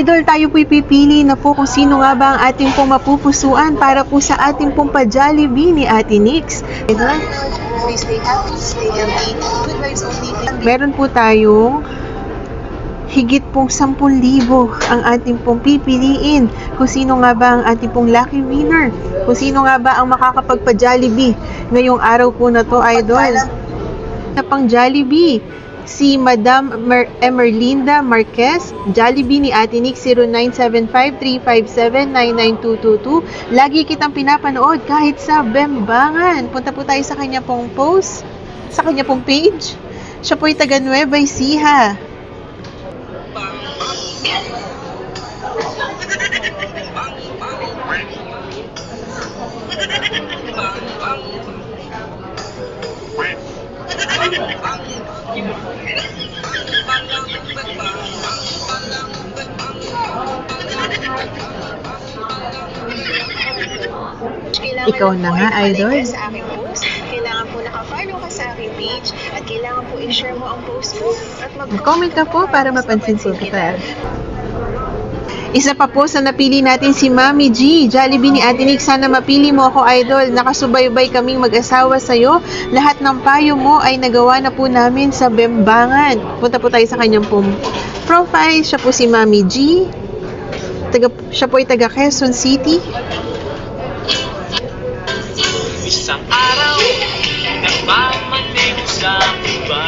idol, tayo po'y pipili na po kung sino nga ba ang ating pong mapupusuan para po sa ating pong pa-Jollibee ni Ate Nix. Idol, Please stay happy, stay healthy. Good vibes only. meron po tayong higit pong 10,000 ang ating pong pipiliin. Kung sino nga ba ang ating pong lucky winner. Kung sino nga ba ang makakapagpa-Jollibee ngayong araw po na to, idol. Na pang Jollibee, si Madam Emerlinda Marquez, Jollibee ni Ate Nix 0975-357-99222. Lagi kitang pinapanood kahit sa Bembangan. Punta po tayo sa kanya pong post, sa kanya pong page. Siya po'y taga Nueva Ecija. Ikaw na nga, idol. Sa aking post, kailangan po naka-follow ka sa aking page at kailangan po i-share mo ang post ko at mag-comment ka po para mapansin po kita. Isa pa po sa napili natin si Mami G, Jollibee ni Ate Nix. Sana mapili mo ako, idol. Nakasubaybay kaming mag-asawa sa'yo. Lahat ng payo mo ay nagawa na po namin sa Bembangan. Punta po tayo sa kanyang profile. Siya po si Mami G. Siya po ay taga Quezon City. Isang araw, nagmamaneho sa iba.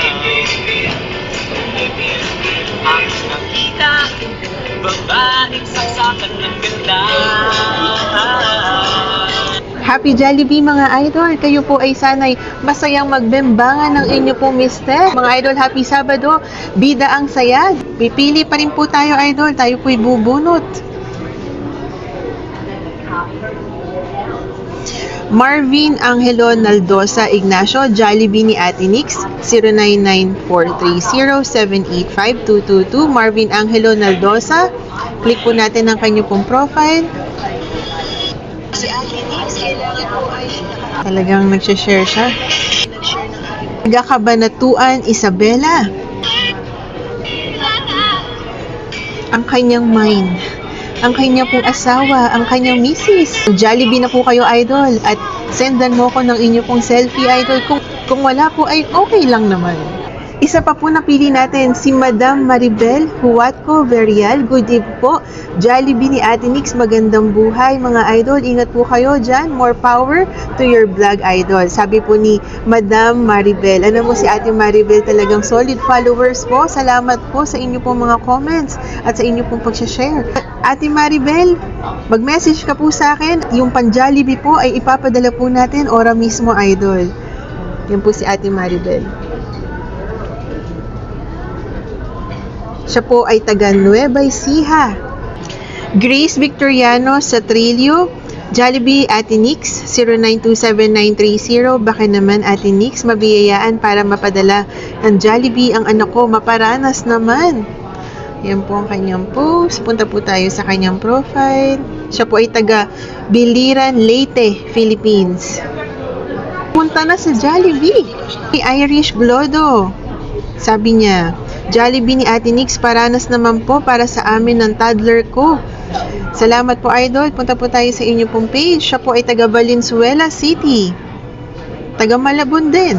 Ang nakita, babaeng saksakan ng ganda. Happy Jollibee mga idol! Kayo po ay sanay masayang magbembangan ng inyo pong mister. Mga idol, happy Sabado! Bida ang saya! Pipili pa rin po tayo, idol. Tayo po'y bubunot. Marvin Angelo Naldosa Ignacio, Jollibee ni Ate Nix 099430785222. Marvin Angelo Naldosa, click po natin ang kanyang pong profile. Si Ate Nix, kailangan po ay Talagang nagsishare siya. nag-share ng aking Taga Cabanatuan, Isabela. Ang kanyang mind, ang kanyang pong asawa, ang kanyang misis. Jollibee na po kayo, idol. At sendan mo ko ng inyo pong selfie, idol. Kung wala po ay okay lang naman. Isa pa po napili natin, si Madam Maribel Huatco Verial. Good eve po. Jollibee ni Ate Nix, magandang buhay. Mga idol, ingat po kayo dyan. More power to your vlog, idol. Sabi po ni Madam Maribel. Ano mo si Ate Maribel, talagang solid followers po. Salamat po sa inyo pong mga comments at sa inyo pong pag-share. Ate Maribel, mag-message ka po sa akin. Yung pan-Jollibee po ay ipapadala po natin ora mismo, idol. Yan po si Ate Maribel. Siya po ay taga Nueva Ecija. Grace Victoriano Satrillo, Jollibee Ate Nix 0927-930. Baka naman Ate Nix, mabiyayaan para mapadala ng Jollibee ang anak ko. Maparanas naman. Yan po ang kanyang post. Punta po tayo sa kanyang profile. Siya po ay taga Biliran, Leyte, Philippines. Punta na sa Jollibee. Irish Glodo. Sabi niya, Jollibee ni Ate Nix, paranas naman po para sa amin ng toddler ko. Salamat po, idol. Punta po tayo sa inyo pong page. Siya po ay taga Valenzuela City. Taga Malabon din.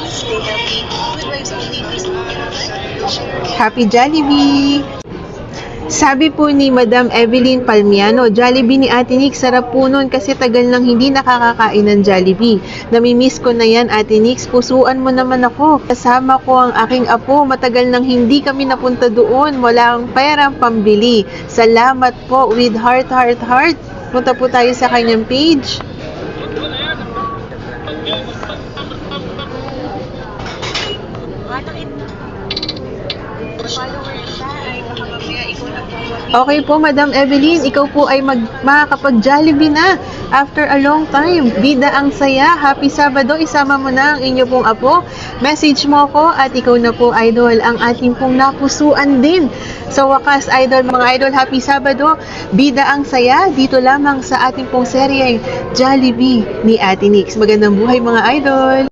stay healthy. Good vibes only. Please share. Happy Jollibee! Sabi po ni Madam Evelyn Palmiano, Jollibee ni Ate Nix, sarap po nun kasi tagal nang hindi nakakakain ng Jollibee. Namimiss ko na yan, Ate Nix. Pusuan mo naman ako. Kasama ko ang aking apo. Matagal nang hindi kami napunta doon. Wala ang perang pambili. Salamat po with heart, heart, heart. Punta po tayo sa kanyang page. Okay po, Madam Evelyn, ikaw po ay makakapag-Jollibee na after a long time. Bida ang saya. Happy Sabado. Isama mo na ang inyo pong apo. Message mo ko at ikaw na po, idol, ang ating pong napusuan din. Sa wakas, idol, mga idol, happy Sabado. Bida ang saya. Dito lamang sa ating pong seryeng Jollibee ni Ate Nix. Magandang buhay, mga idol.